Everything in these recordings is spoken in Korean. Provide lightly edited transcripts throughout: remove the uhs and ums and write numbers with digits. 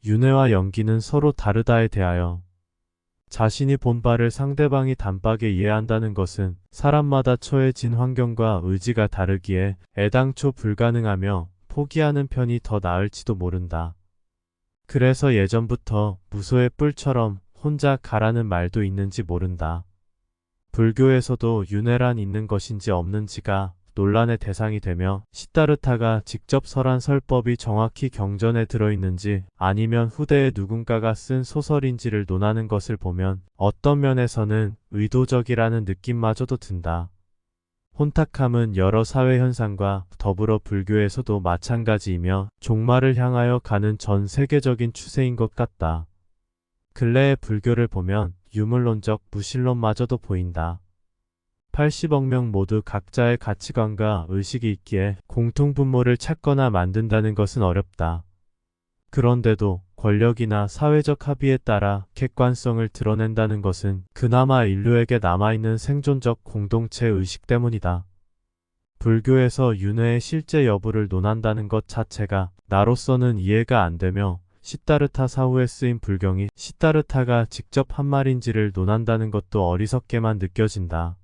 윤회와 연기는 서로 다르다에 대하여 자신이 본 바를 상대방이 단박에 이해한다는 것은 사람마다 처해진 환경과 의지가 다르기에 애당초 불가능하며 포기하는 편이 더 나을지도 모른다. 그래서 예전부터 무소의 뿔처럼 혼자 가라는 말도 있는지 모른다. 불교에서도 윤회란 있는 것인지 없는지가 논란의 대상이 되며 시다르타가 직접 설한 설법이 정확히 경전에 들어있는지 아니면 후대에 누군가가 쓴 소설인지를 논하는 것을 보면 어떤 면에서는 의도적이라는 느낌마저도 든다. 혼탁함은 여러 사회 현상과 더불어 불교에서도 마찬가지이며 종말을 향하여 가는 전 세계적인 추세인 것 같다. 근래의 불교를 보면 유물론적 무신론마저도 보인다. 80억 명 모두 각자의 가치관과 의식이 있기에 공통분모를 찾거나 만든다는 것은 어렵다. 그런데도 권력이나 사회적 합의에 따라 객관성을 드러낸다는 것은 그나마 인류에게 남아있는 생존적 공동체 의식 때문이다. 불교에서 윤회의 실제 여부를 논한다는 것 자체가 나로서는 이해가 안 되며 시다르타 사후에 쓰인 불경이 시다르타가 직접 한 말인지를 논한다는 것도 어리석게만 느껴진다.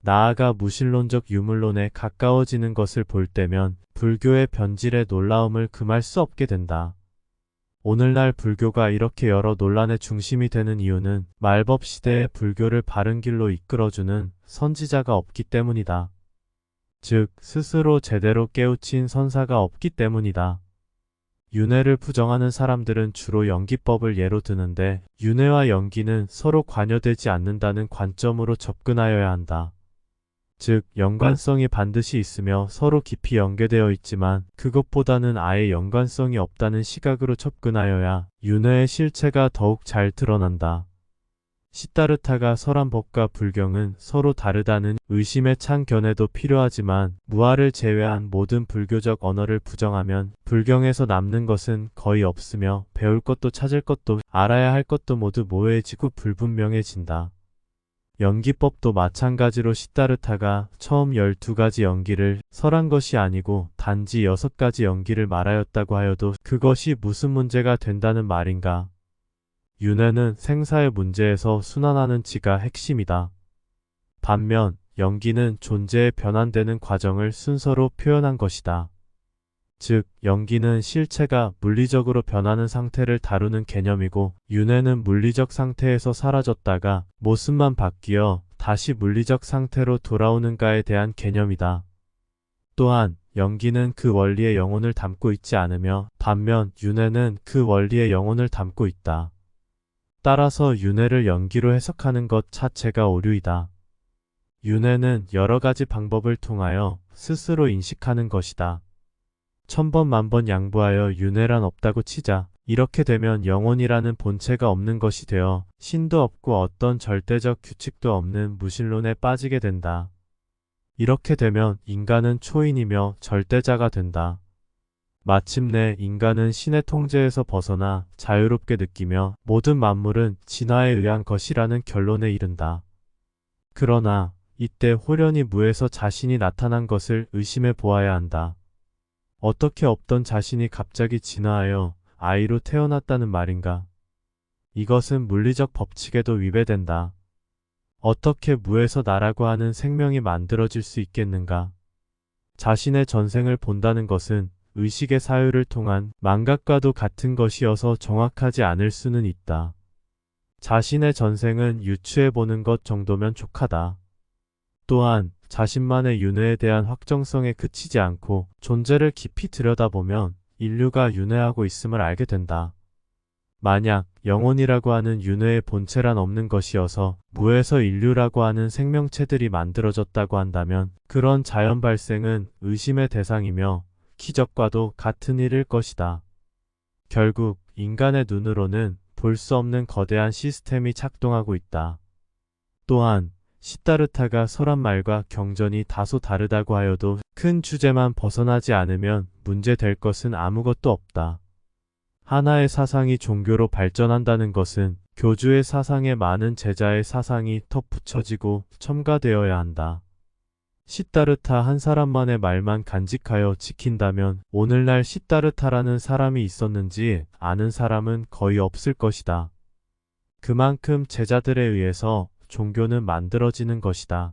나아가 무신론적 유물론에 가까워지는 것을 볼 때면 불교의 변질의 놀라움을 금할 수 없게 된다. 오늘날 불교가 이렇게 여러 논란의 중심이 되는 이유는 말법 시대의 불교를 바른 길로 이끌어주는 선지자가 없기 때문이다. 즉, 스스로 제대로 깨우친 선사가 없기 때문이다. 윤회를 부정하는 사람들은 주로 연기법을 예로 드는데 윤회와 연기는 서로 관여되지 않는다는 관점으로 접근하여야 한다. 즉, 연관성이 반드시 있으며 서로 깊이 연계되어 있지만 그것보다는 아예 연관성이 없다는 시각으로 접근하여야 윤회의 실체가 더욱 잘 드러난다. 시다르타가 설한 법과 불경은 서로 다르다는 의심에 찬 견해도 필요하지만 무아를 제외한 모든 불교적 언어를 부정하면 불경에서 남는 것은 거의 없으며 배울 것도 찾을 것도 알아야 할 것도 모두 모호해지고 불분명해진다. 연기법도 마찬가지로 시다르타가 처음 12가지 연기를 설한 것이 아니고 단지 6가지 연기를 말하였다고 하여도 그것이 무슨 문제가 된다는 말인가? 윤회는 생사의 문제에서 순환하는 지가 핵심이다. 반면 연기는 존재의 변환되는 과정을 순서로 표현한 것이다. 즉, 연기는 실체가 물리적으로 변하는 상태를 다루는 개념이고 윤회는 물리적 상태에서 사라졌다가 모습만 바뀌어 다시 물리적 상태로 돌아오는가에 대한 개념이다. 또한 연기는 그 원리의 영혼을 담고 있지 않으며 반면 윤회는 그 원리의 영혼을 담고 있다. 따라서 윤회를 연기로 해석하는 것 자체가 오류이다. 윤회는 여러 가지 방법을 통하여 스스로 인식하는 것이다. 1000번 만번 양보하여 윤회란 없다고 치자. 이렇게 되면 영혼이라는 본체가 없는 것이 되어 신도 없고 어떤 절대적 규칙도 없는 무신론에 빠지게 된다. 이렇게 되면 인간은 초인이며 절대자가 된다. 마침내 인간은 신의 통제에서 벗어나 자유롭게 느끼며 모든 만물은 진화에 의한 것이라는 결론에 이른다. 그러나 이때 홀연히 무에서 자신이 나타난 것을 의심해 보아야 한다. 어떻게 없던 자신이 갑자기 진화하여 아이로 태어났다는 말인가? 이것은 물리적 법칙에도 위배된다. 어떻게 무에서 나라고 하는 생명이 만들어질 수 있겠는가? 자신의 전생을 본다는 것은 의식의 사유를 통한 망각과도 같은 것이어서 정확하지 않을 수는 있다. 자신의 전생은 유추해보는 것 정도면 족하다. 또한 자신만의 윤회에 대한 확정성에 그치지 않고 존재를 깊이 들여다보면 인류가 윤회하고 있음을 알게 된다. 만약 영혼이라고 하는 윤회의 본체란 없는 것이어서 무에서 인류라고 하는 생명체들이 만들어졌다고 한다면 그런 자연 발생은 의심의 대상이며 기적과도 같은 일일 것이다. 결국 인간의 눈으로는 볼 수 없는 거대한 시스템이 작동하고 있다. 또한 시다르타가 설한 말과 경전이 다소 다르다고 하여도 큰 주제만 벗어나지 않으면 문제될 것은 아무것도 없다. 하나의 사상이 종교로 발전한다는 것은 교주의 사상에 많은 제자의 사상이 덧붙여지고 첨가되어야 한다. 시다르타 한 사람만의 말만 간직하여 지킨다면 오늘날 시다르타라는 사람이 있었는지 아는 사람은 거의 없을 것이다. 그만큼 제자들에 의해서 종교는 만들어지는 것이다.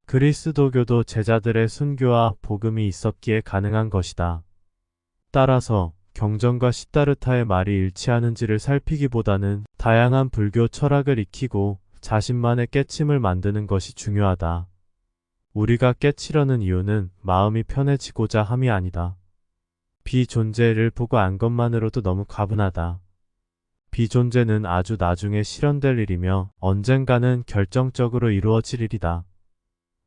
그리스도교도 제자들의 순교와 복음이 있었기에 가능한 것이다. 따라서 경전과 시다르타의 말이 일치하는지를 살피기보다는 다양한 불교 철학을 익히고 자신만의 깨침을 만드는 것이 중요하다. 우리가 깨치려는 이유는 마음이 편해지고자 함이 아니다. 비존재를 보고 안 것만으로도 너무 과분하다. 비존재는 아주 나중에 실현될 일이며 언젠가는 결정적으로 이루어질 일이다.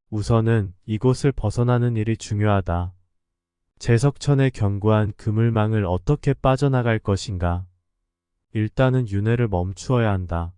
우선은 이곳을 벗어나는 일이 중요하다. 제석천의 견고한 그물망을 어떻게 빠져나갈 것인가? 일단은 윤회를 멈추어야 한다.